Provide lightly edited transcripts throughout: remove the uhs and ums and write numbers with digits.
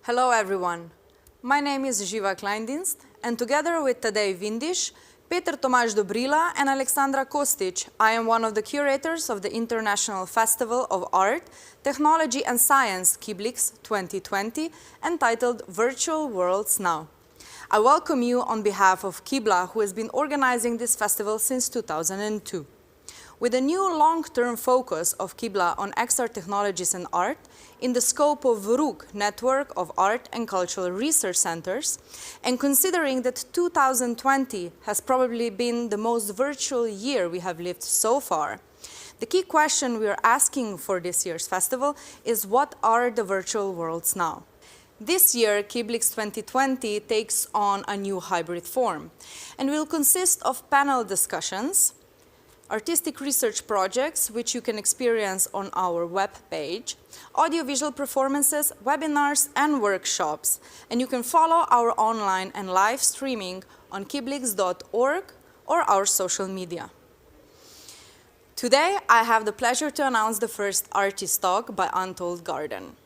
Hello everyone. My name is Živa Kleindienst, and together with Tadej Vindiš, Peter Tomaž Dobrila and Aleksandra Kostic, I am one of the curators of the International Festival of Art, Technology and Science KIBLIX2020, entitled Virtual Worlds Now. I welcome you on behalf of Kibla, who has been organizing this festival since 2002. With a new long-term focus of Kibla on XR technologies and art, in the scope of VRUG, Network of Art and Cultural Research Centers, and considering that 2020 has probably been the most virtual year we have lived so far, the key question we are asking for this year's festival is, what are the virtual worlds now? This year, KIBLIX2020 takes on a new hybrid form and will consist of panel discussions, artistic research projects, which you can experience on our web page, audiovisual performances, webinars, and workshops. And you can follow our online and live streaming on KIBLIX.org or our social media. Today, I have the pleasure to announce the first artist talk by Untold Garden.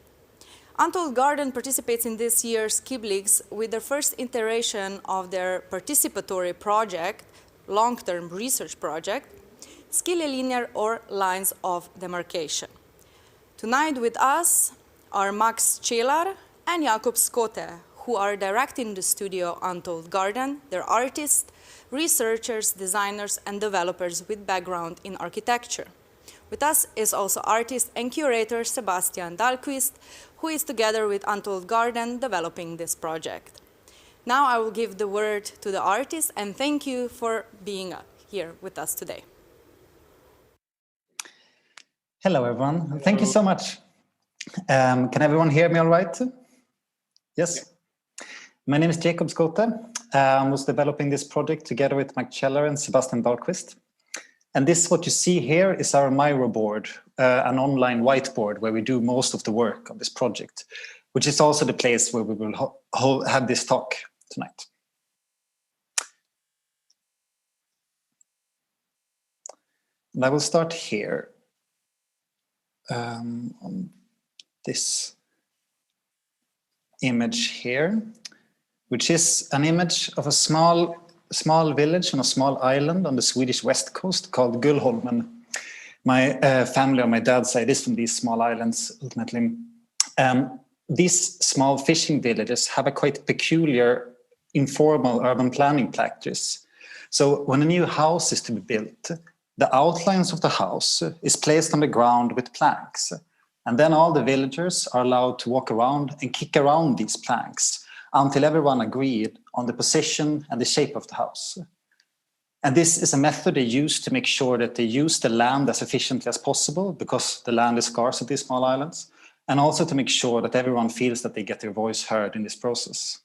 Untold Garden participates in this year's KIBLIX with their first iteration of their participatory project, long-term research project, Skiljelinjer or Lines of Demarcation. Tonight with us are Max Celar and Jakob Skote, who are directing the studio Untold Garden. They're artists, researchers, designers, and developers with background in architecture. With us is also artist and curator Sebastian Dahlquist, who is together with Untold Garden developing this project. Now I will give the word to the artist, and thank you for being here with us today. Hello, everyone. Thank you so much. Can everyone hear me all right? Yes? My name is Jakob Skote. I was developing this project together with Max Celar and Sebastian Dahlquist. And this, what you see here, is our Miro board, an online whiteboard where we do most of the work of this project, which is also the place where we will have this talk tonight. And I will start here. On this image here, which is an image of a small village on a small island on the Swedish west coast called Gullholmen. My family on my dad's side is from these small islands, ultimately. These small fishing villages have a quite peculiar informal urban planning practice. So when a new house is to be built, the outlines of the house is placed on the ground with planks. And then all the villagers are allowed to walk around and kick around these planks until everyone agreed on the position and the shape of the house. And this is a method they use to make sure that they use the land as efficiently as possible, because the land is scarce at these small islands, and also to make sure that everyone feels that they get their voice heard in this process.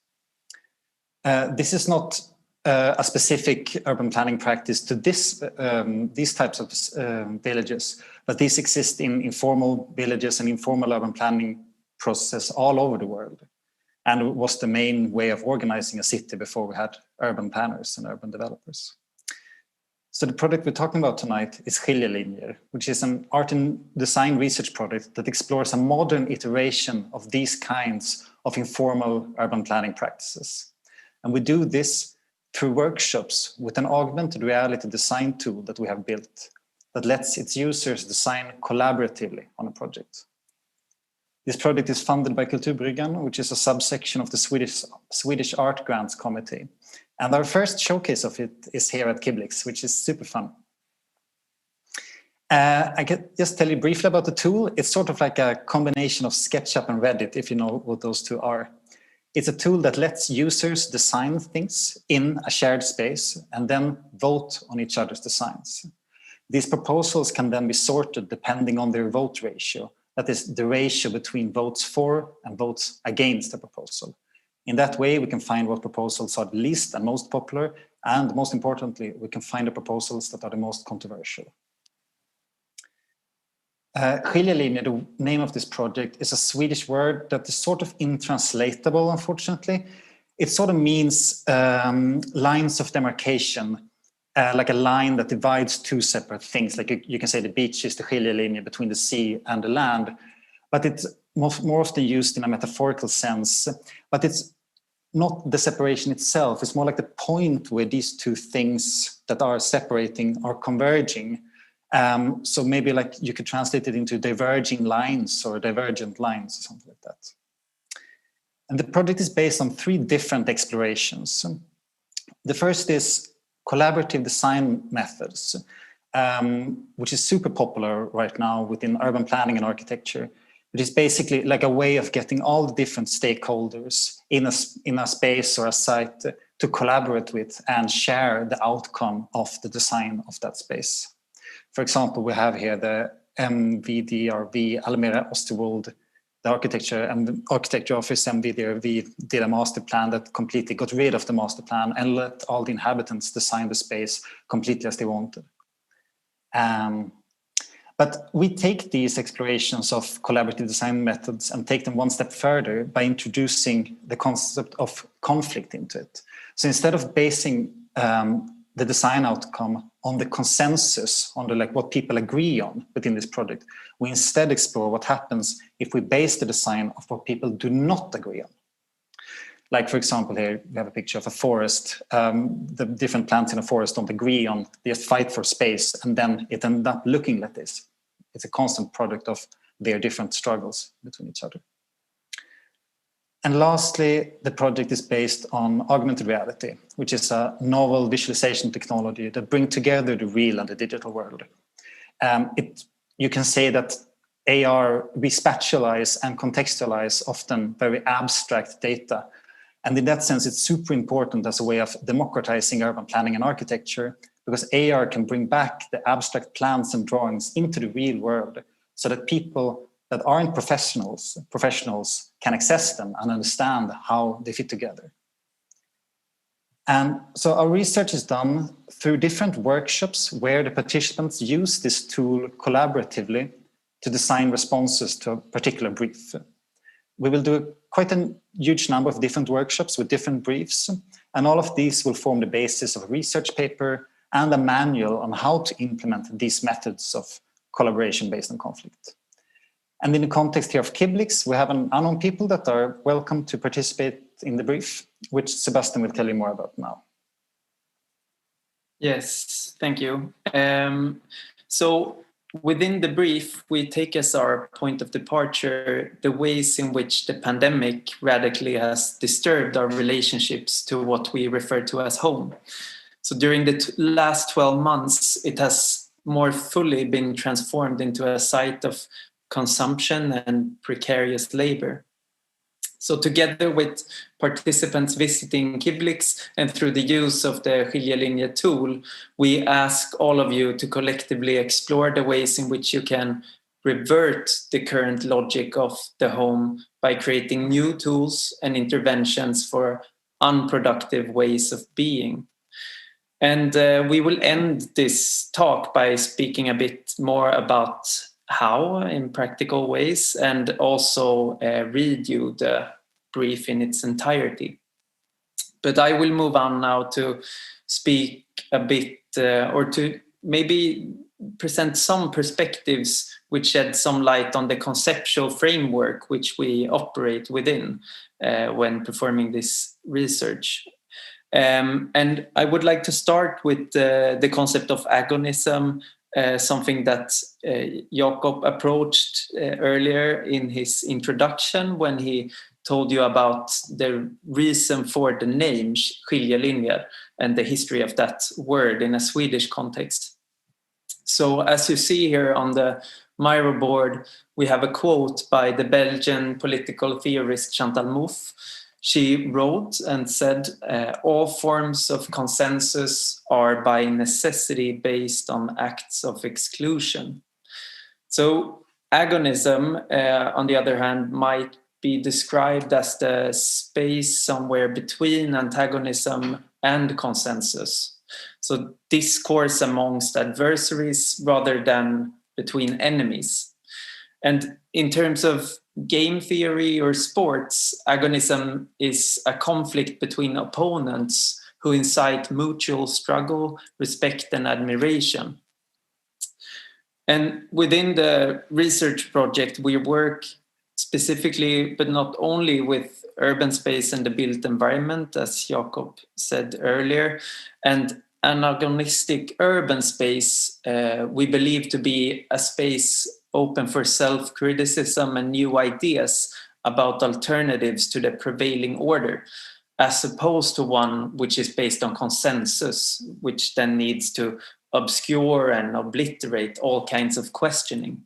This is not a specific urban planning practice to these types of villages, but these exist in informal villages and informal urban planning processes all over the world, and was the main way of organizing a city before we had urban planners and urban developers. So the project we're talking about tonight is Skiljelinjer, which is an art and design research project that explores a modern iteration of these kinds of informal urban planning practices. And we do this through workshops with an augmented reality design tool that we have built that lets its users design collaboratively on a project. This project is funded by Kulturbryggan, which is a subsection of the Swedish Art Grants Committee. And our first showcase of it is here at KIBLIX, which is super fun. I can just tell you briefly about the tool. It's sort of like a combination of SketchUp and Reddit, if you know what those two are. It's a tool that lets users design things in a shared space and then vote on each other's designs. These proposals can then be sorted depending on their vote ratio. That is the ratio between votes for and votes against the proposal. In that way, we can find what proposals are the least and most popular, and most importantly, we can find the proposals that are the most controversial. Skiljelinjer, the name of this project, is a Swedish word that is sort of intranslatable, unfortunately. It sort of means lines of demarcation, like a line that divides two separate things. Like you can say the beach is the skiljelinje between the sea and the land, but it more often used in a metaphorical sense, but it's not the separation itself. It's more like the point where these two things that are separating are converging. So maybe like you could translate it into diverging lines or divergent lines or something like that. And the project is based on 3 different explorations. The first is collaborative design methods, which is super popular right now within urban planning and architecture. It is basically like a way of getting all the different stakeholders in a space or a site to collaborate with and share the outcome of the design of that space. For example, we have here the MVDRV Almere Oosterwolde, the architecture office. MVDRV did a master plan that completely got rid of the master plan and let all the inhabitants design the space completely as they wanted. But we take these explorations of collaborative design methods and take them one step further by introducing the concept of conflict into it. So instead of basing the design outcome on the consensus, on the like what people agree on within this project, we instead explore what happens if we base the design of what people do not agree on. Like, for example, here we have a picture of a forest. The different plants in a forest don't agree on, they just fight for space, and then it ends up looking like this. It's a constant product of their different struggles between each other. And lastly, the project is based on augmented reality, which is a novel visualization technology that brings together the real and the digital world. You can say that AR respatialize and contextualize often very abstract data. And in that sense, it's super important as a way of democratizing urban planning and architecture, because AR can bring back the abstract plans and drawings into the real world so that people that aren't professionals can access them and understand how they fit together. And so our research is done through different workshops where the participants use this tool collaboratively to design responses to a particular brief. We will do quite a huge number of different workshops with different briefs, and all of these will form the basis of a research paper and a manual on how to implement these methods of collaboration based on conflict. And in the context here of KIBLIX, we have an unknown people that are welcome to participate in the brief, which Sebastian will tell you more about now. Yes, thank you. So within the brief, we take as our point of departure the ways in which the pandemic radically has disturbed our relationships to what we refer to as home. So during the last 12 months, it has more fully been transformed into a site of consumption and precarious labor. So together with participants visiting KIBLIX and through the use of the skiljelinje tool, we ask all of you to collectively explore the ways in which you can revert the current logic of the home by creating new tools and interventions for unproductive ways of being. And we will end this talk by speaking a bit more about how in practical ways, and also read you the brief in its entirety. But I will move on now to speak a bit or to maybe present some perspectives which shed some light on the conceptual framework which we operate within when performing this research. And I would like to start with the concept of agonism, something that Jakob approached earlier in his introduction when he told you about the reason for the name skiljelinjer and the history of that word in a Swedish context. So as you see here on the Miro board, we have a quote by the Belgian political theorist Chantal Mouffe. She wrote and said, all forms of consensus are by necessity based on acts of exclusion. So agonism, on the other hand, might be described as the space somewhere between antagonism and consensus. So discourse amongst adversaries rather than between enemies. And in terms of game theory or sports, agonism is a conflict between opponents who incite mutual struggle, respect, and admiration. And within the research project, we work specifically, but not only, with urban space and the built environment, as Jakob said earlier. And an agonistic urban space we believe to be a space open for self-criticism and new ideas about alternatives to the prevailing order, as opposed to one which is based on consensus, which then needs to obscure and obliterate all kinds of questioning.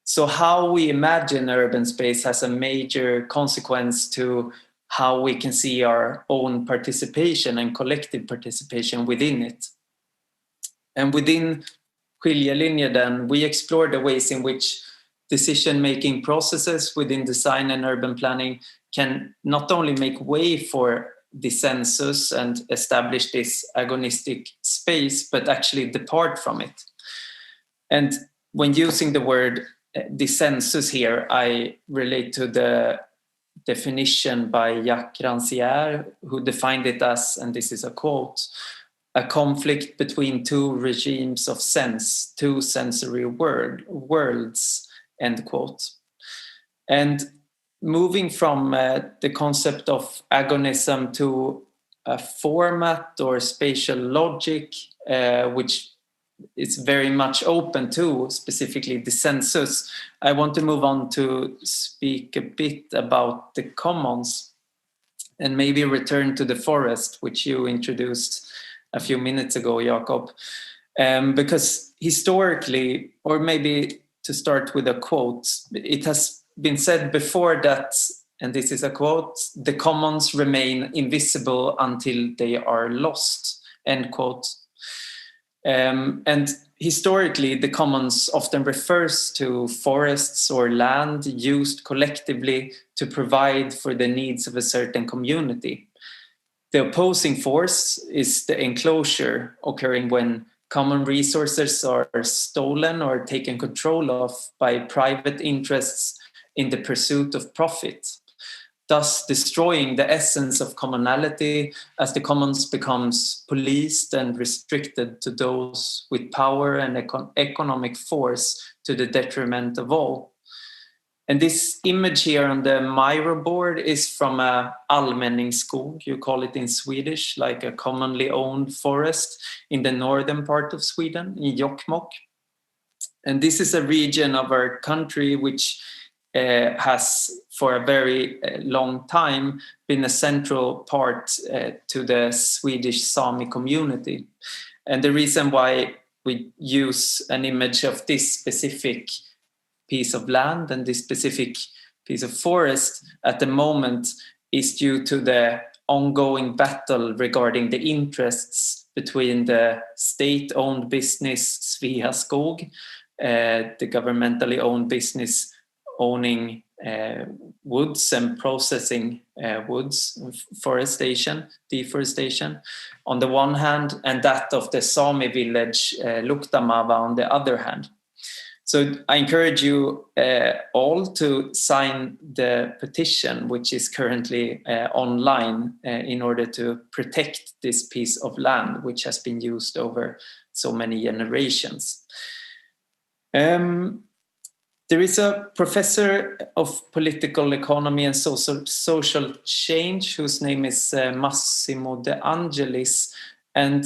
So how we imagine urban space has a major consequence to how we can see our own participation and collective participation within it. And within Skiljelinje then, we explore the ways in which decision-making processes within design and urban planning can not only make way for dissensus and establish this agonistic space, but actually depart from it. And when using the word dissensus here, I relate to the definition by Jacques Rancière, who defined it as, and this is a quote, a conflict between two regimes of sense, two sensory worlds, end quote. And moving from the concept of agonism to a format or spatial logic, which is very much open to specifically dissensus, I want to move on to speak a bit about the commons and maybe return to the forest, which you introduced a few minutes ago, Jakob. Because historically, or maybe to start with a quote, it has been said before that, and this is a quote, the commons remain invisible until they are lost, end quote. And historically, the commons often refers to forests or land used collectively to provide for the needs of a certain community. The opposing force is the enclosure, occurring when common resources are stolen or taken control of by private interests in the pursuit of profit, thus destroying the essence of commonality as the commons becomes policed and restricted to those with power and economic force to the detriment of all. And this image here on the Miro board is from a allmänningsskog, you call it in Swedish, like a commonly owned forest in the northern part of Sweden, in Jokkmokk. And this is a region of our country which has for a very long time been a central part to the Swedish Sami community. And the reason why we use an image of this specific piece of land and this specific piece of forest at the moment is due to the ongoing battle regarding the interests between the state-owned business Sveaskog, the governmentally owned business owning woods and processing woods, deforestation on the one hand, and that of the Sami village Luktamava on the other hand. So I encourage you all to sign the petition, which is currently online, in order to protect this piece of land, which has been used over so many generations. There is a professor of political economy and social change whose name is Massimo De Angelis, and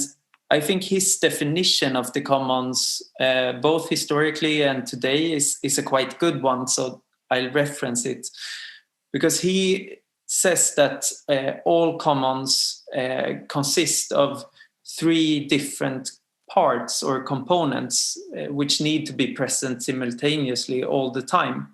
I think his definition of the commons, both historically and today, is a quite good one, so I'll reference it. Because he says that all commons consist of three different parts or components which need to be present simultaneously all the time.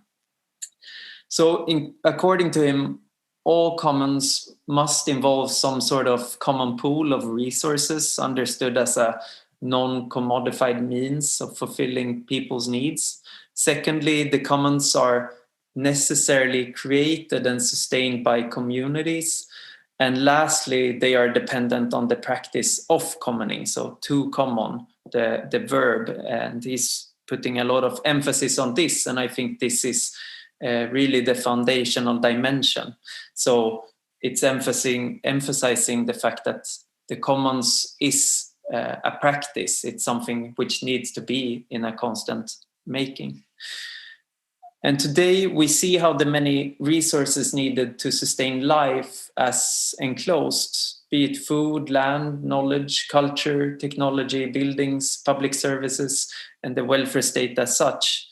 So according to him, all commons must involve some sort of common pool of resources understood as a non-commodified means of fulfilling people's needs. Secondly, the commons are necessarily created and sustained by communities. And lastly, they are dependent on the practice of commoning, so to common, the verb. And he's putting a lot of emphasis on this, and I think this is really the foundational dimension. So it's emphasizing the fact that the commons is a practice. It's something which needs to be in a constant making. And today we see how the many resources needed to sustain life as enclosed, be it food, land, knowledge, culture, technology, buildings, public services, and the welfare state as such.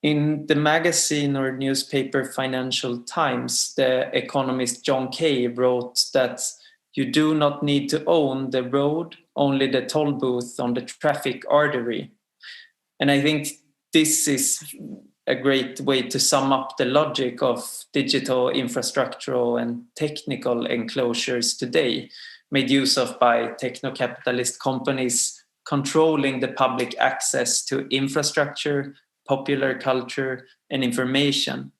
In the magazine or newspaper Financial Times, the economist John Kay wrote that you do not need to own the road, only the toll booth on the traffic artery. And I think this is a great way to sum up the logic of digital infrastructural and technical enclosures today, made use of by techno-capitalist companies controlling the public access to infrastructure, popular culture, and information.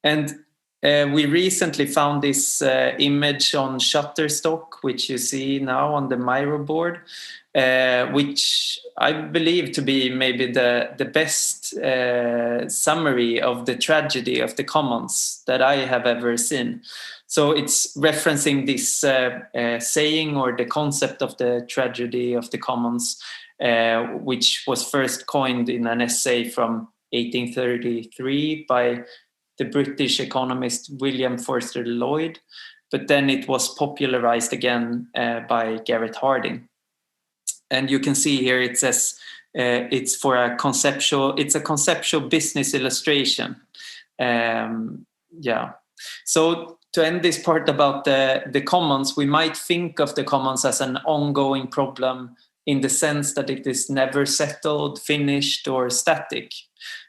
And we recently found this image on Shutterstock, which you see now on the Miro board, which I believe to be maybe the best summary of the tragedy of the commons that I have ever seen. So it's referencing this saying or the concept of the tragedy of the commons, which was first coined in an essay from 1833 by the British economist William Forster Lloyd, but then it was popularized again by Garrett Harding. And you can see here it says it's a conceptual business illustration. So to end this part about the commons, we might think of the commons as an ongoing problem in the sense that it is never settled, finished, or static.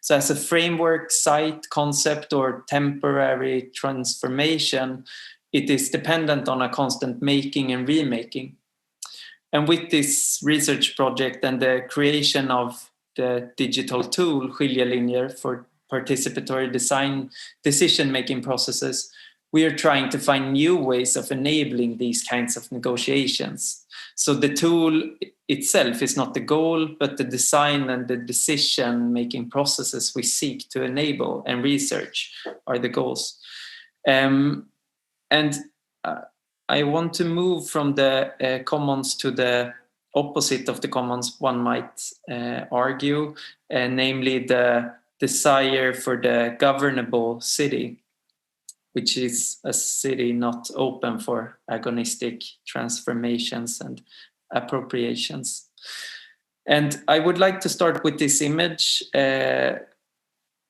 So as a framework, site, concept, or temporary transformation, it is dependent on a constant making and remaking. And with this research project and the creation of the digital tool, Skiljelinjer, for participatory design decision-making processes, we are trying to find new ways of enabling these kinds of negotiations. So the tool itself is not the goal, but the design and the decision-making processes we seek to enable and research are the goals. I want to move from the commons to the opposite of the commons, one might argue, namely the desire for the governable city, which is a city not open for agonistic transformations and appropriations. And I would like to start with this image,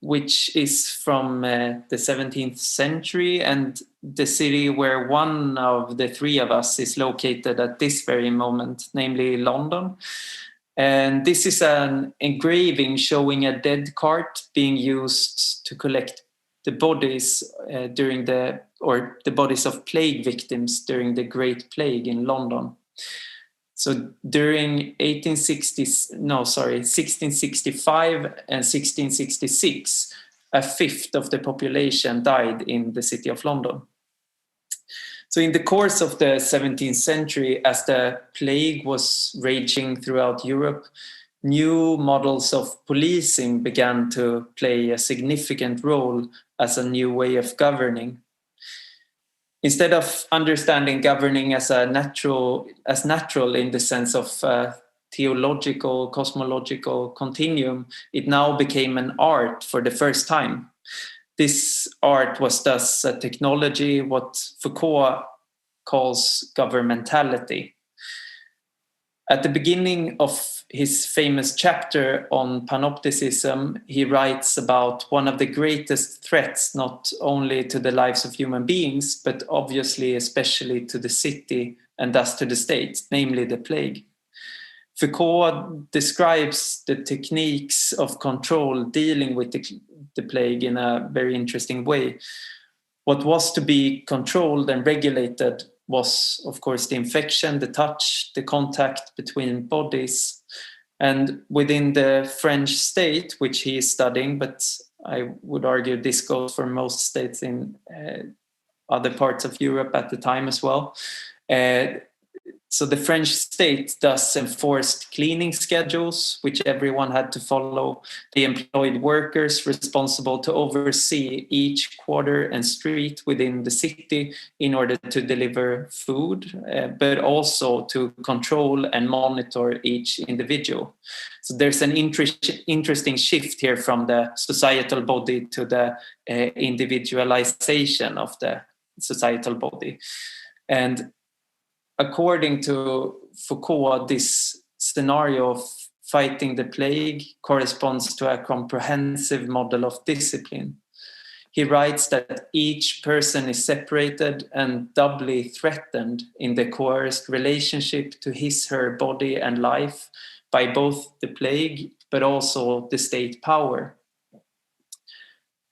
which is from the 17th century and the city where one of the three of us is located at this very moment, namely London. And this is an engraving showing a dead cart being used to collect the bodies the bodies of plague victims during the Great Plague in London. So during 1665 and 1666, a fifth of the population died in the city of London. So in the course of the 17th century, as the plague was raging throughout Europe, new models of policing began to play a significant role as a new way of governing. Instead of understanding governing as natural in the sense of theological, cosmological continuum, it now became an art for the first time. This art was thus a technology, what Foucault calls governmentality. At the beginning of his famous chapter on panopticism, he writes about one of the greatest threats, not only to the lives of human beings, but obviously especially to the city and thus to the state, namely the plague. Foucault describes the techniques of control dealing with the plague in a very interesting way. What was to be controlled and regulated was, of course, the infection, the touch, the contact between bodies. And within the French state, which he is studying, but I would argue this goes for most states in other parts of Europe at the time as well, So the French state thus enforced cleaning schedules, which everyone had to follow. They employed workers responsible to oversee each quarter and street within the city in order to deliver food, but also to control and monitor each individual. So there's an interesting shift here from the societal body to the individualization of the societal body. And according to Foucault, this scenario of fighting the plague corresponds to a comprehensive model of discipline. He writes that each person is separated and doubly threatened in the coerced relationship to his/her body and life by both the plague but also the state power.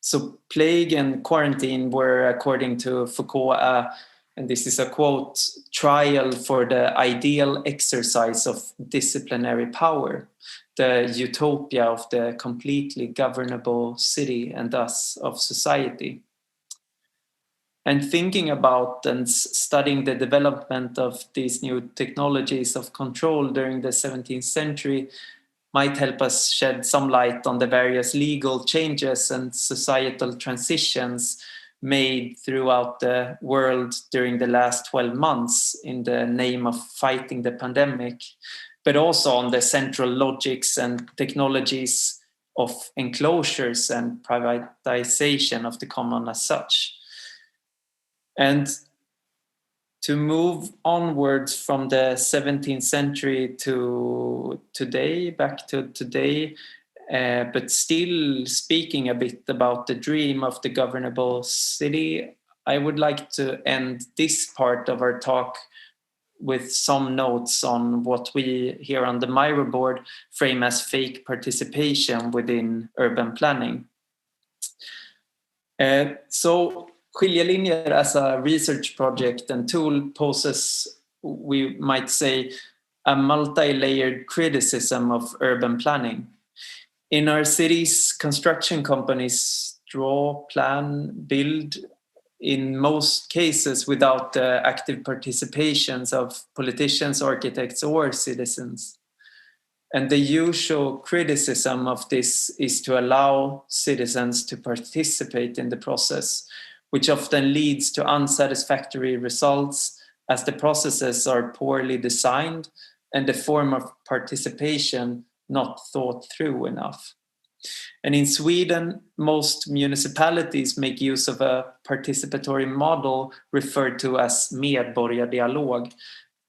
So plague and quarantine were, according to Foucault, and this is a quote, trial for the ideal exercise of disciplinary power, the utopia of the completely governable city and thus of society. And thinking about and studying the development of these new technologies of control during the 17th century might help us shed some light on the various legal changes and societal transitions made throughout the world during the last 12 months in the name of fighting the pandemic, but also on the central logics and technologies of enclosures and privatization of the common as such. And to move onwards from the 17th century to today, back to today, but still speaking a bit about the dream of the governable city, I would like to end this part of our talk with some notes on what we here on the Miro board frame as fake participation within urban planning. So Skiljelinjer as a research project and tool poses, we might say, a multi-layered criticism of urban planning. In our cities, construction companies draw, plan, build, in most cases without the active participations of politicians, architects, or citizens. And the usual criticism of this is to allow citizens to participate in the process, which often leads to unsatisfactory results as the processes are poorly designed and the form of participation not thought through enough. And in Sweden, most municipalities make use of a participatory model referred to as medborgardialog,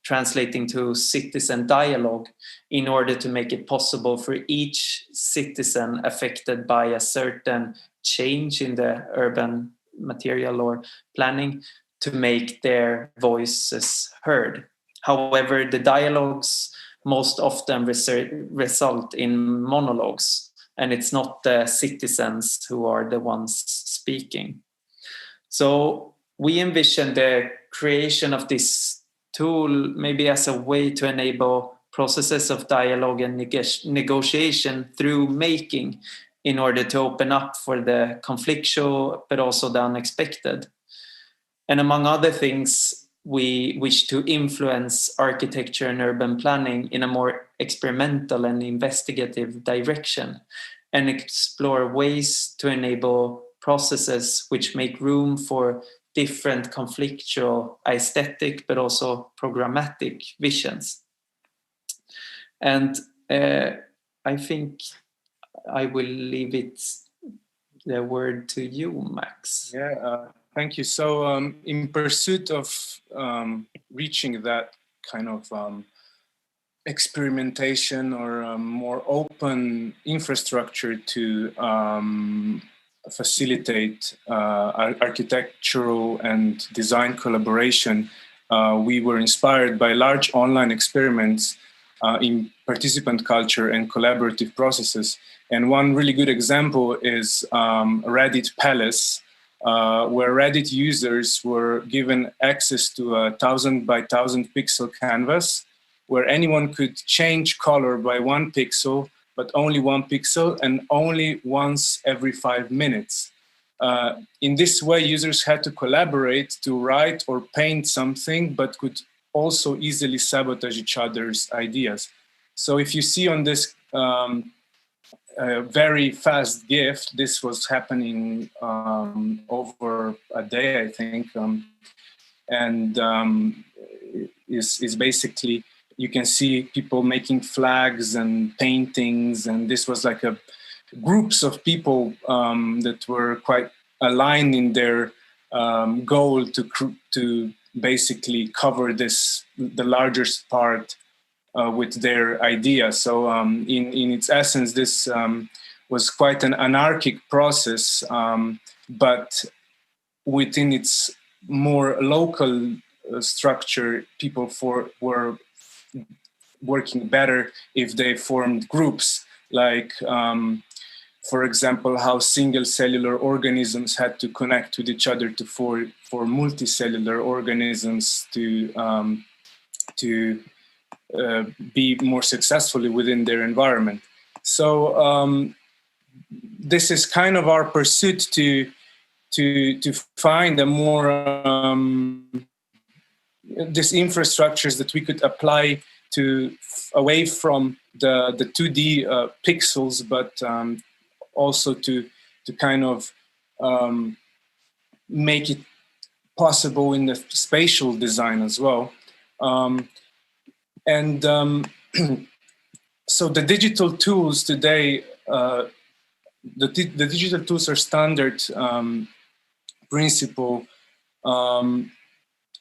translating to citizen dialogue, in order to make it possible for each citizen affected by a certain change in the urban material or planning to make their voices heard. However, the dialogues most often result in monologues, and it's not the citizens who are the ones speaking. So we envision the creation of this tool maybe as a way to enable processes of dialogue and negotiation through making, in order to open up for the conflictual but also the unexpected. And among other things, we wish to influence architecture and urban planning in a more experimental and investigative direction, and explore ways to enable processes which make room for different conflictual, aesthetic, but also programmatic visions. And I think I will leave the word to you, Max. Yeah, thank you. So in pursuit of reaching that kind of experimentation or more open infrastructure to facilitate architectural and design collaboration, we were inspired by large online experiments in participant culture and collaborative processes. And one really good example is Reddit Palace, where Reddit users were given access to a 1,000 by 1,000 pixel canvas, where anyone could change color by 1 pixel, but only 1 pixel and only once every 5 minutes. In this way, users had to collaborate to write or paint something, but could also easily sabotage each other's ideas. So if you see on this very fast GIF, this was happening over a day, I think, and is basically, you can see people making flags and paintings, and this was like a groups of people that were quite aligned in their goal to basically cover the largest part with their idea. So in its essence, this was quite an anarchic process, but within its more local structure, people were working better if they formed groups, like, for example, how single cellular organisms had to connect with each other for multicellular organisms to be more successfully within their environment. So this is kind of our pursuit to find a more these infrastructures that we could apply to away from the 2D pixels, but also to kind of make it possible in the spatial design as well. So the digital tools today, the digital tools are standard principle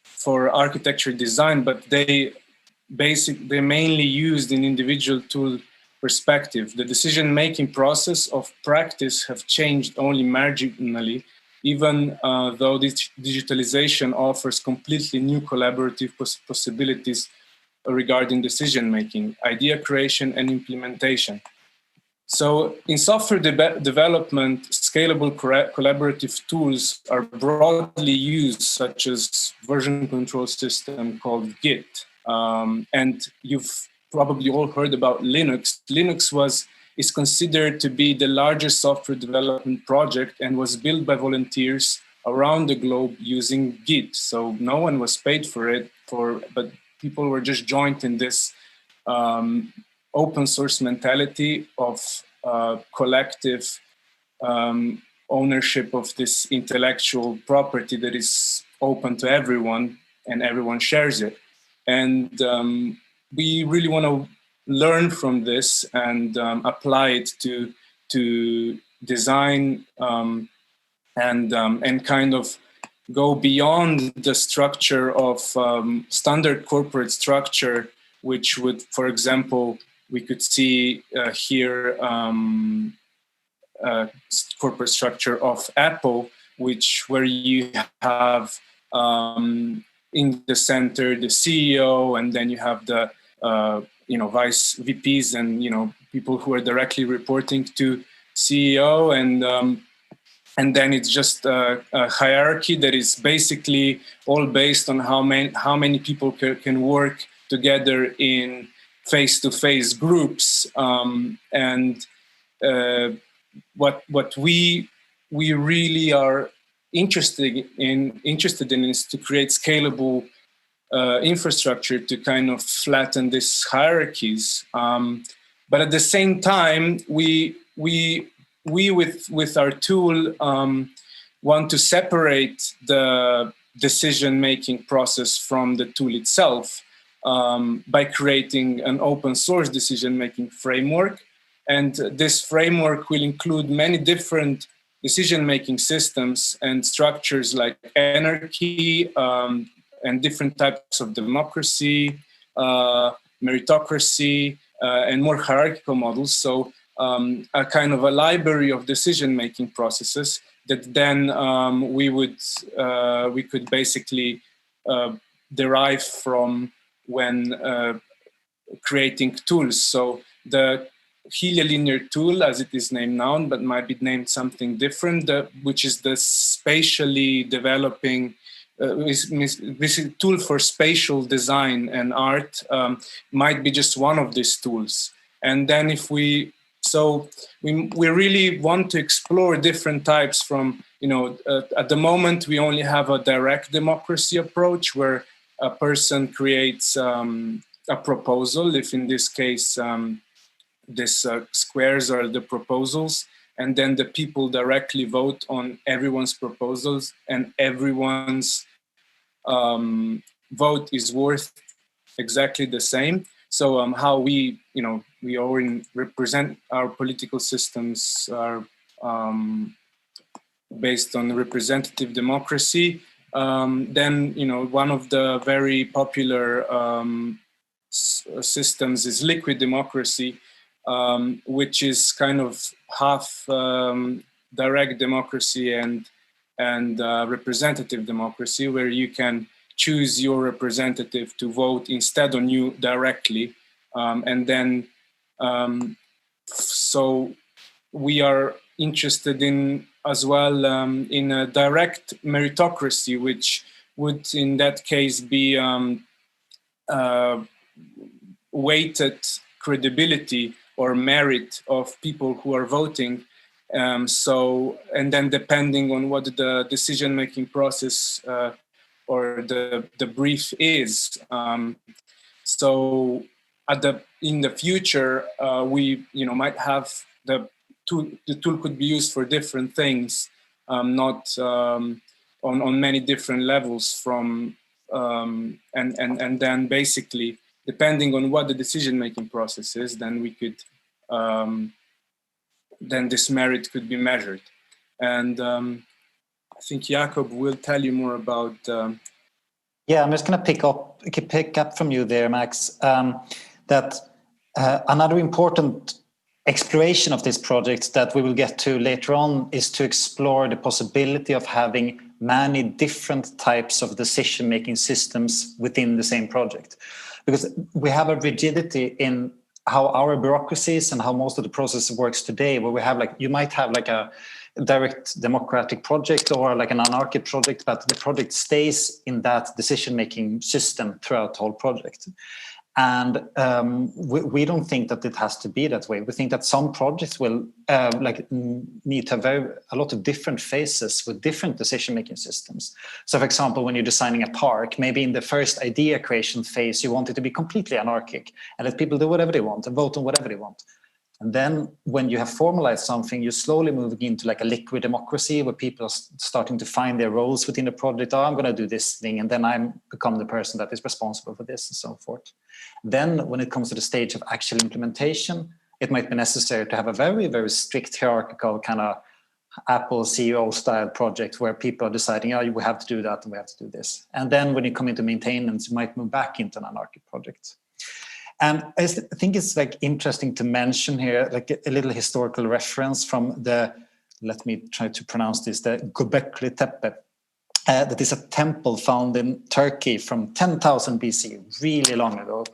for architecture design, but they're mainly used in individual tool perspective. The decision-making process of practice have changed only marginally, even though this digitalization offers completely new collaborative possibilities regarding decision-making, idea creation, and implementation. So in software development, scalable collaborative tools are broadly used, such as version control system called Git. And you've probably all heard about Linux. Linux is considered to be the largest software development project and was built by volunteers around the globe using Git. So no one was paid for it, but people were just joined in this open source mentality of collective ownership of this intellectual property that is open to everyone and everyone shares it. And we really want to learn from this and apply it to design and kind of go beyond the structure of standard corporate structure, which would, for example, we could see here corporate structure of Apple, where you have in the center the CEO, and then you have the vice VPs and people who are directly reporting to CEO, and then it's just a hierarchy that is basically all based on how many people can work together in face-to-face groups, and what we really are interested in is to create scalable infrastructure to kind of flatten these hierarchies. But at the same time, we with our tool want to separate the decision-making process from the tool itself by creating an open source decision-making framework. And this framework will include many different decision-making systems and structures like anarchy and different types of democracy, meritocracy, and more hierarchical models. So a kind of a library of decision-making processes that then we could basically derive from when creating tools. So the heliolinear tool, as it is named now, but might be named something different, which is the spatially developing this tool for spatial design and art, might be just one of these tools. And then we really want to explore different types from, at the moment we only have a direct democracy approach where a person creates a proposal, if in this case these squares are the proposals, and then the people directly vote on everyone's proposals, and everyone's vote is worth exactly the same. So how we, we all represent our political systems are based on representative democracy. Then, one of the very popular systems is liquid democracy, which is kind of half direct democracy and representative democracy, where you can choose your representative to vote instead on you directly. And then, so we are interested in as well in a direct meritocracy, which would in that case be weighted credibility or merit of people who are voting. And then depending on what the decision-making process or the brief is. So in the future, we might have the tool could be used for different things, not on many different levels from and then basically depending on what the decision-making process is, then we could then this merit could be measured. And I think Jakob will tell you more about. Yeah, I'm just going to pick up from you there, Max. That another important exploration of this project that we will get to later on is to explore the possibility of having many different types of decision-making systems within the same project. Because we have a rigidity in how our bureaucracies and how most of the process works today, where we have you might have a direct democratic project or an anarchic project, but the project stays in that decision-making system throughout the whole project. And we don't think that it has to be that way. We think that some projects will need to have a lot of different phases with different decision-making systems. So, for example, when you're designing a park, maybe in the first idea creation phase, you want it to be completely anarchic and let people do whatever they want and vote on whatever they want. And then when you have formalized something, you're slowly moving into a liquid democracy where people are starting to find their roles within the project. Oh, I'm going to do this thing, and then I become the person that is responsible for this and so forth. Then when it comes to the stage of actual implementation, it might be necessary to have a very, very strict hierarchical kind of Apple CEO style project where people are deciding, oh, we have to do that and we have to do this. And then when you come into maintenance, you might move back into an anarchic project. And I think it's interesting to mention here, a little historical reference from let me try to pronounce this, the Göbekli Tepe. That is a temple found in Turkey from 10,000 BC, really long ago.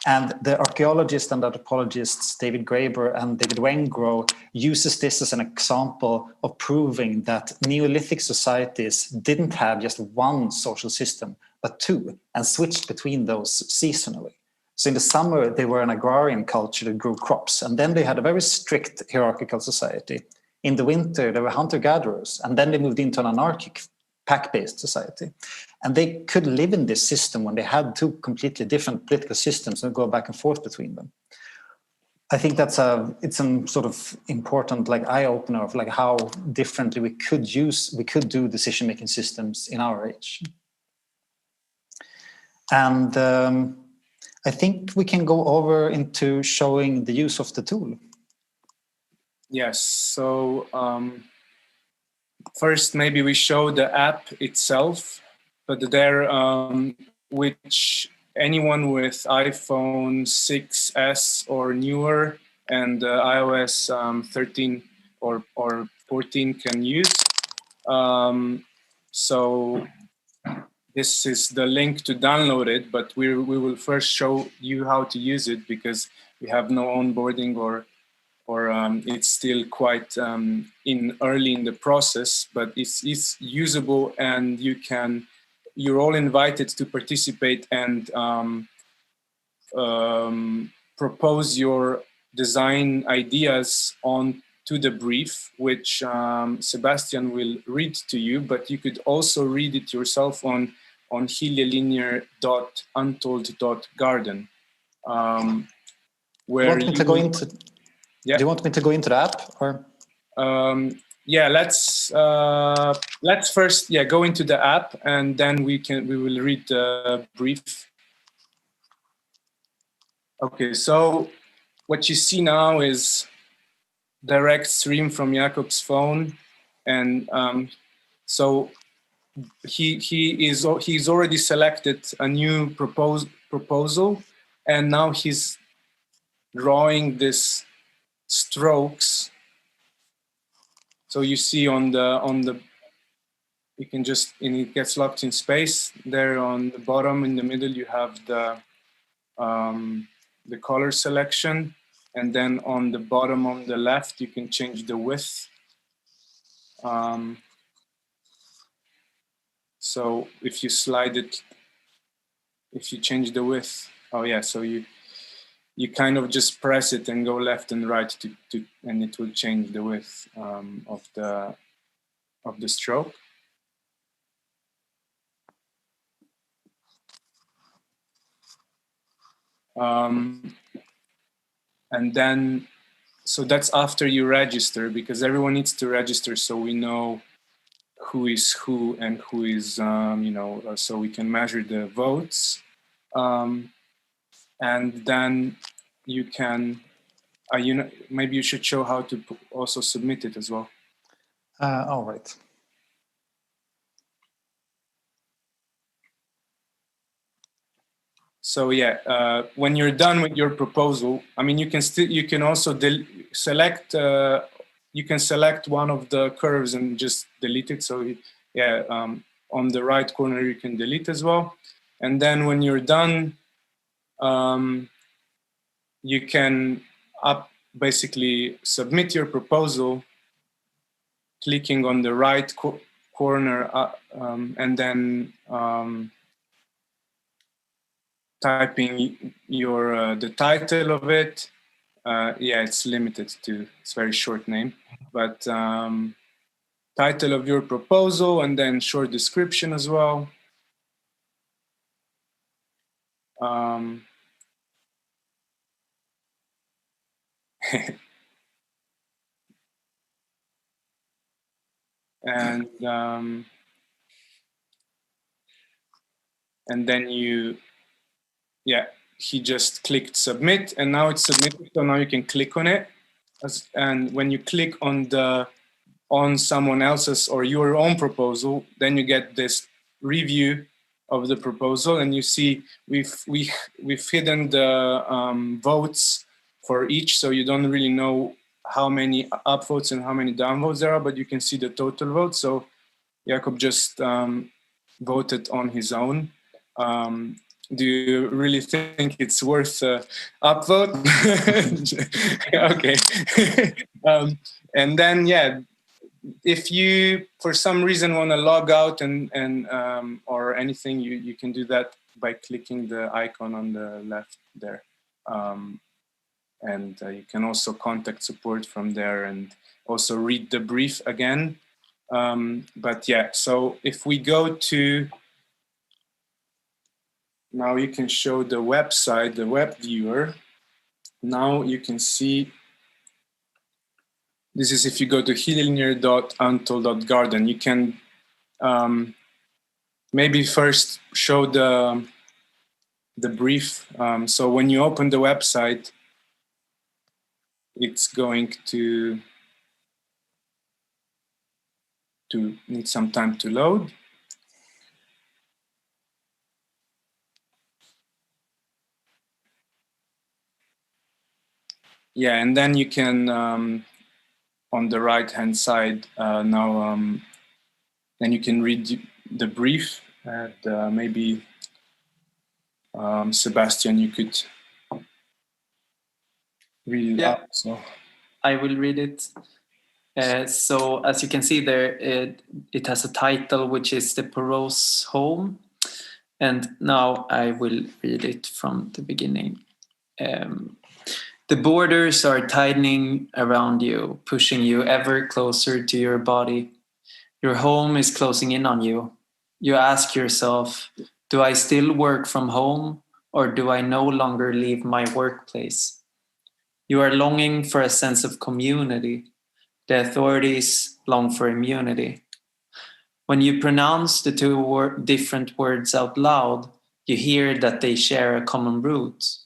And the archaeologists and anthropologists David Graeber and David Wengrow uses this as an example of proving that Neolithic societies didn't have just one social system, but two, and switched between those seasonally. So in the summer, they were an agrarian culture that grew crops, and then they had a very strict hierarchical society. In the winter, they were hunter-gatherers, and then they moved into an anarchic pack-based society. And they could live in this system when they had two completely different political systems and go back and forth between them. I think it's a sort of important eye-opener of how differently we could do decision-making systems in our age. And I think we can go over into showing the use of the tool. Yes, so first maybe we show the app itself, but there, which anyone with iPhone 6s or newer and iOS 13 or 14 can use. So this is the link to download it, but we will first show you how to use it because we have no onboarding or it's still quite early in the process, but it's usable, and you're all invited to participate and propose your design ideas to the brief, which Sebastian will read to you, but you could also read it yourself on on helialinear.untold.garden. Where Do you want me to go into the app, or? Yeah, let's first go into the app, and then we will read the brief. Okay, so what you see now is direct stream from Jakob's phone, and so he's already selected a new proposal, and now he's drawing this strokes. So you see on the you can just, and it gets locked in space. There on the bottom in the middle you have the color selection, and then on the bottom on the left you can change the width. So if you slide it, if you change the width, so you kind of just press it and go left and right and it will change the width of the stroke. And then, so that's after you register, because everyone needs to register so we know who is who and who is, so we can measure the votes. And then you can, maybe you should show how to also submit it as well. All right. So when you're done with your proposal, I mean, you can also select. You can select one of the curves and just delete it. So on the right corner you can delete as well. And then when you're done, you can basically submit your proposal, clicking on the right corner, and then typing the title of it. It's limited to, it's very short name, but title of your proposal, and then short description as well. And then he just clicked submit, and now it's submitted. So now you can click on it, and when you click on someone else's or your own proposal, then you get this review of the proposal, and you see we've hidden the votes for each, so you don't really know how many upvotes and how many downvotes there are, but you can see the total votes. So Jakob just voted on his own. Do you really think it's worth upvote? Okay. And then if you for some reason want to log out and or anything, you can do that by clicking the icon on the left there. And you can also contact support from there and also read the brief again. But so if we go to, now you can show the website, the web viewer. Now you can see, this is if you go to helialinear.untold.garden. You can maybe first show the brief. So when you open the website, it's going to need some time to load. And then you can, on the right-hand side now, then you can read the brief. And maybe, Sebastian, you could read it out. So I will read it. So as you can see there, it has a title, which is The Porous Home. And now I will read it from the beginning. The borders are tightening around you, pushing you ever closer to your body. Your home is closing in on you. You ask yourself, do I still work from home or do I no longer leave my workplace? You are longing for a sense of community. The authorities long for immunity. When you pronounce the two different words out loud, you hear that they share a common root.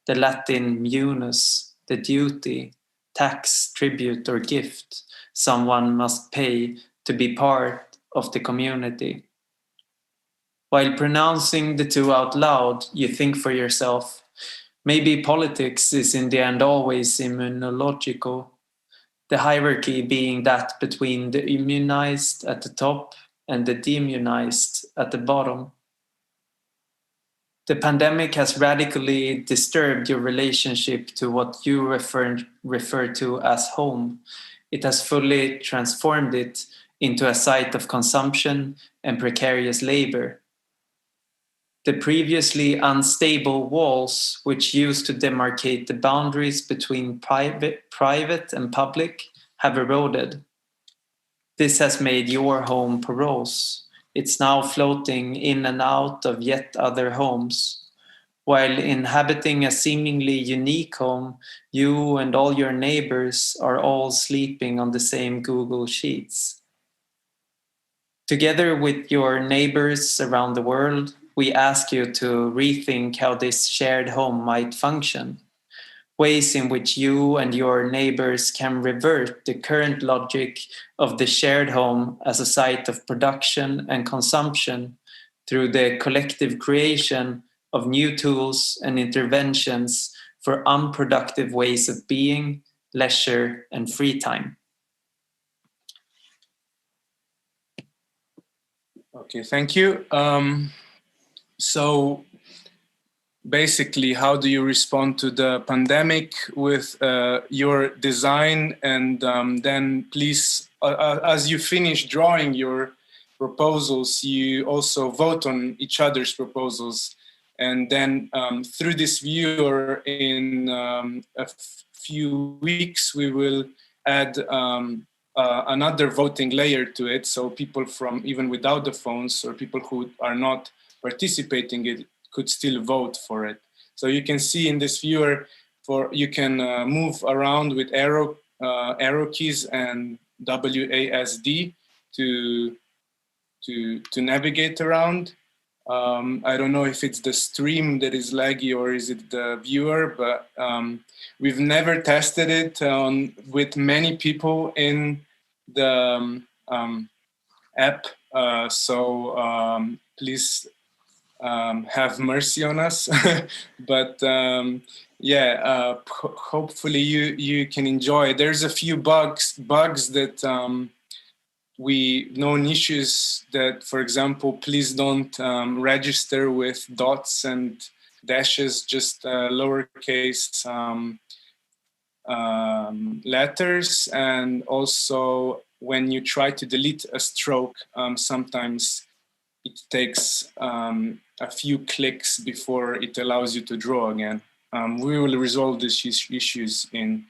The Latin munus, the duty, tax, tribute, or gift someone must pay to be part of the community. While pronouncing the two out loud, you think for yourself, maybe politics is in the end always immunological, the hierarchy being that between the immunized at the top and the deimmunized at the bottom. The pandemic has radically disturbed your relationship to what you refer to as home. It has fully transformed it into a site of consumption and precarious labor. The previously unstable walls, which used to demarcate the boundaries between private and public, have eroded. This has made your home porous. It's now floating in and out of yet other homes. While inhabiting a seemingly unique home, you and all your neighbors are all sleeping on the same Google Sheets. Together with your neighbors around the world, we ask you to rethink how this shared home might function, ways in which you and your neighbors can revert the current logic of the shared home as a site of production and consumption through the collective creation of new tools and interventions for unproductive ways of being, leisure, and free time. Okay, thank you. So basically, how do you respond to the pandemic with your design? And then please, as you finish drawing your proposals, you also vote on each other's proposals. And then through this viewer in a few weeks, we will add another voting layer to it. So people from even without the phones or people who are not participating in it could still vote for it. So you can see in this viewer, you can move around with arrow keys and WASD to navigate around. I don't know if it's the stream that is laggy or is it the viewer, but we've never tested it with many people in the app. So please have mercy on us. But yeah, hopefully you can enjoy. There's a few bugs that we known issues that, for example, please don't register with dots and dashes, just lowercase letters. And also when you try to delete a stroke, sometimes it takes a few clicks before it allows you to draw again. We will resolve these issues in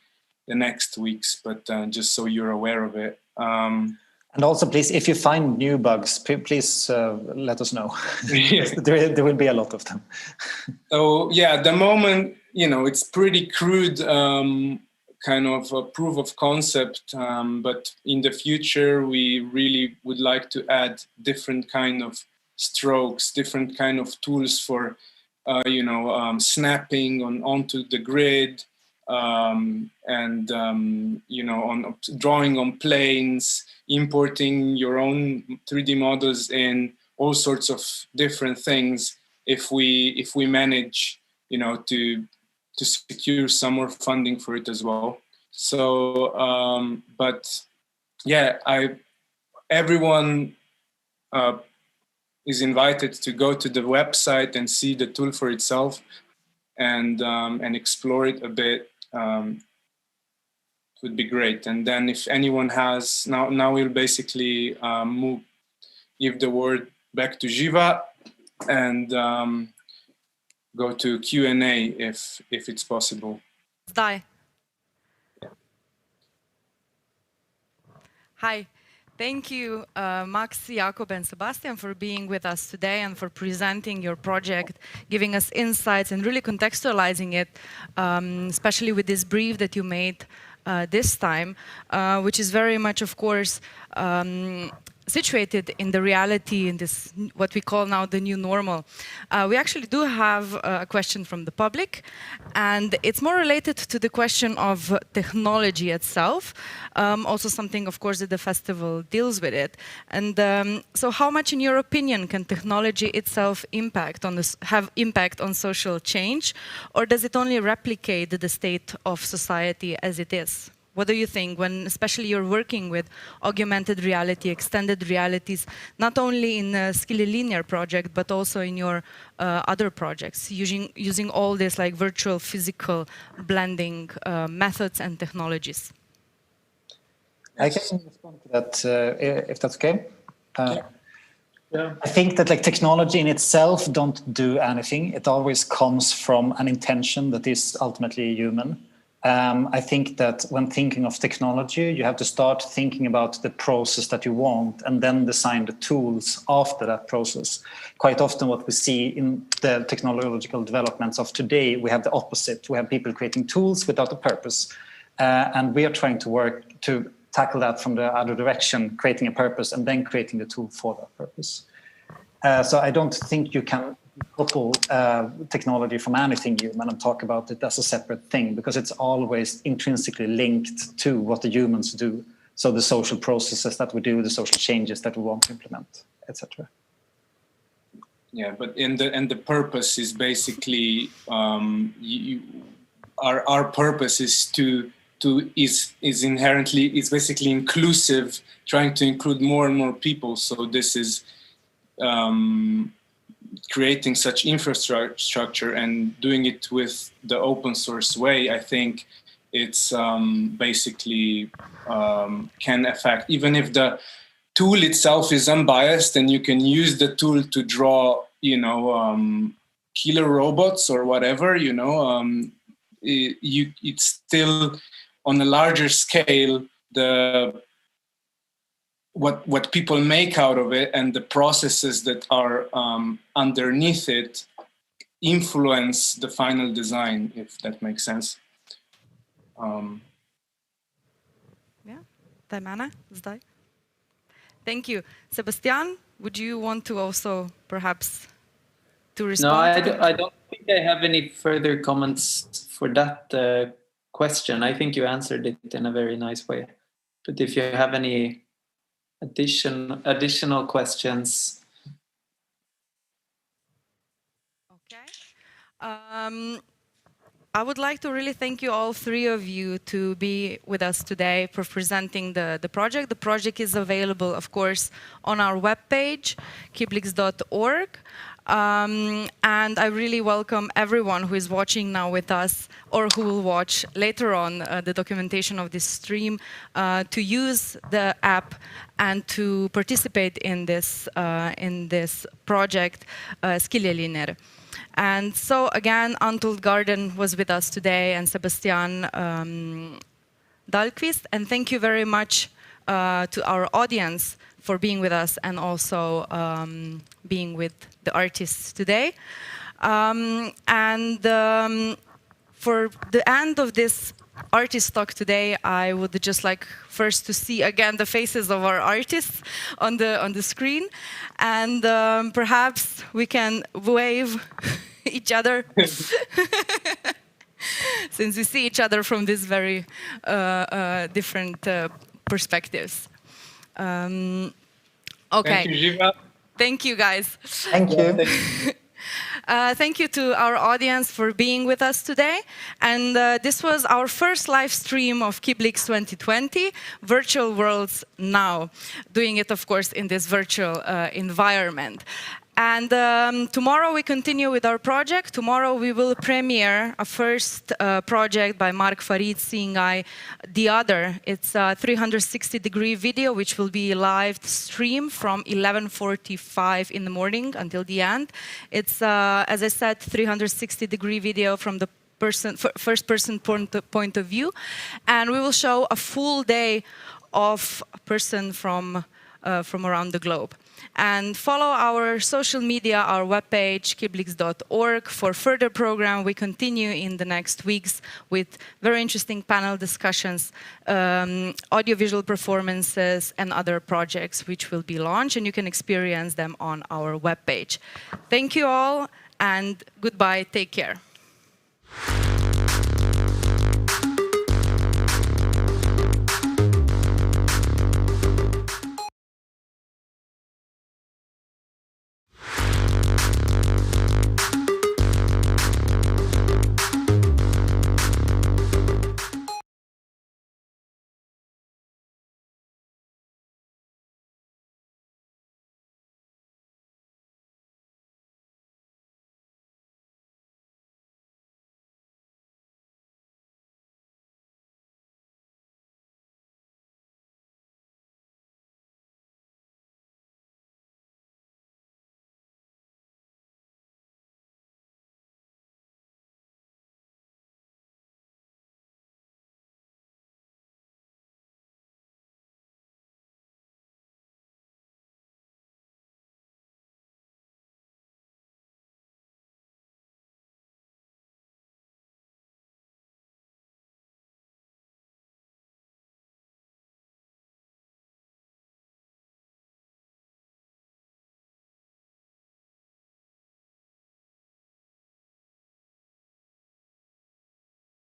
the next weeks, but just so you're aware of it. And also, please, if you find new bugs, please let us know. Yeah. there will be a lot of them. So yeah, at the moment, it's pretty crude kind of a proof of concept, but in the future, we really would like to add different kind of strokes, different kind of tools for, snapping onto the grid, and on drawing on planes, importing your own 3D models in, all sorts of different things. If we manage, to secure some more funding for it as well. So, but yeah, everyone is invited to go to the website and see the tool for itself and explore it a bit. Would be great. And then if anyone has, now we'll basically give the word back to Jiva and go to Q&A if it's possible. Zdaj. Hi. Thank you, Max, Jakob, and Sebastian, for being with us today and for presenting your project, giving us insights and really contextualizing it, especially with this brief that you made this time, which is very much, of course, situated in the reality in this, what we call now the new normal. We actually do have a question from the public, and it's more related to the question of technology itself, also something, of course, that the festival deals with it. And so how much, in your opinion, can technology itself have impact on social change, or does it only replicate the state of society as it is? What do you think, when especially you're working with augmented reality, extended realities, not only in the Skilly Linear project, but also in your other projects, using all this like virtual physical blending methods and technologies? I can respond to that, if that's okay. Yeah. I think that like technology in itself don't do anything. It always comes from an intention that is ultimately human. I think that when thinking of technology, you have to start thinking about the process that you want and then design the tools after that process. Quite often what we see in the technological developments of today, we have the opposite. We have people creating tools without a purpose. And we are trying to work to tackle that from the other direction, creating a purpose and then creating the tool for that purpose. So I don't think you can couple technology from anything human and talk about it as a separate thing, because it's always intrinsically linked to what the humans do. So the social processes that we do, the social changes that we want to implement, etc. Yeah, but the purpose is basically our purpose is is inherently, it's basically inclusive, trying to include more and more people. So this is creating such infrastructure and doing it with the open source way. I think it's basically can affect, even if the tool itself is unbiased and you can use the tool to draw, killer robots or whatever, it's still on a larger scale, what people make out of it and the processes that are underneath it influence the final design, if that makes sense. Yeah, Diana, zdaj. Thank you. Sebastian, would you want to also perhaps to respond? No, I don't think I have any further comments for that question. I think you answered it in a very nice way. But if you have any additional questions. Okay. I would like to really thank you, all three of you, to be with us today for presenting the project. The project is available, of course, on our webpage, KIBLIX.org. And I really welcome everyone who is watching now with us or who will watch later on the documentation of this stream to use the app and to participate in this project, Skilly Linear. And so again, Untold Garden was with us today, and Sebastian Dahlqvist. And thank you very much to our audience for being with us and also being with the artists today. For the end of this artist talk today, I would just like first to see again the faces of our artists on the screen, and perhaps we can wave each other since we see each other from these very different perspectives. Okay. Thank you, Jiva. Thank you, guys. Thank you. Thank you to our audience for being with us today. And this was our first live stream of KIBLIX2020, Virtual Worlds Now, doing it, of course, in this virtual environment. And tomorrow we continue with our project. Tomorrow we will premiere a first project by Mark Farid, Seeing Eye, The Other. It's a 360-degree video which will be live stream from 11:45 in the morning until the end. It's, as I said, 360-degree video from the first-person point of view. And we will show a full day of a person from around the globe. And follow our social media, our webpage, KIBLIX.org, for further program. We continue in the next weeks with very interesting panel discussions, audiovisual performances, and other projects which will be launched, and you can experience them on our webpage. Thank you all, and goodbye. Take care.